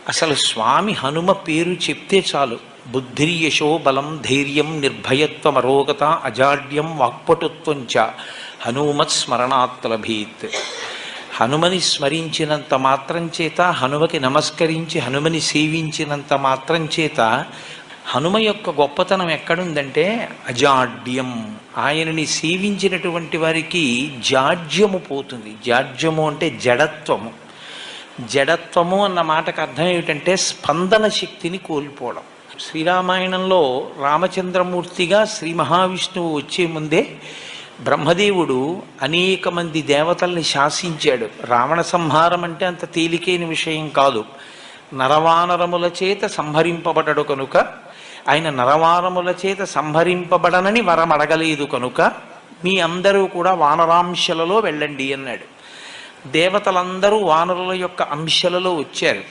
అసలు స్వామి హనుమ పేరు చెప్తే చాలు. బుద్ధిర్యశో బలం ధైర్యం నిర్భయత్వం అరోగత అజాడ్యం వాక్పటుత్వం చ హనుమత్ స్మరణాత్ లభేత్. హనుమని స్మరించినంత మాత్రం చేత, హనుమకి నమస్కరించి హనుమని సేవించినంత మాత్రం చేత హనుమ యొక్క గొప్పతనం ఎక్కడుందంటే అజాడ్యం. ఆయనని సేవించినటువంటి వారికి జాడ్యము పోతుంది. జాడ్యము అంటే జడత్వము. జడత్వము అన్న మాటకు అర్థం ఏమిటంటే స్పందన శక్తిని కోల్పోవడం. శ్రీరామాయణంలో రామచంద్రమూర్తిగా శ్రీ మహావిష్ణువు వచ్చే ముందే బ్రహ్మదేవుడు అనేక మంది దేవతల్ని శాసించాడు. రావణ సంహారం అంటే అంత తేలికైన విషయం కాదు. నరవానరముల చేత సంహరింపబడడు కనుక, ఆయన నరవానరముల చేత సంహరింపబడనని వరం అడగలేదు కనుక మీ అందరూ కూడా వానరాంశలలో వెళ్ళండి అన్నాడు. దేవతలందరూ వానరుల యొక్క అంశలలో వచ్చారు.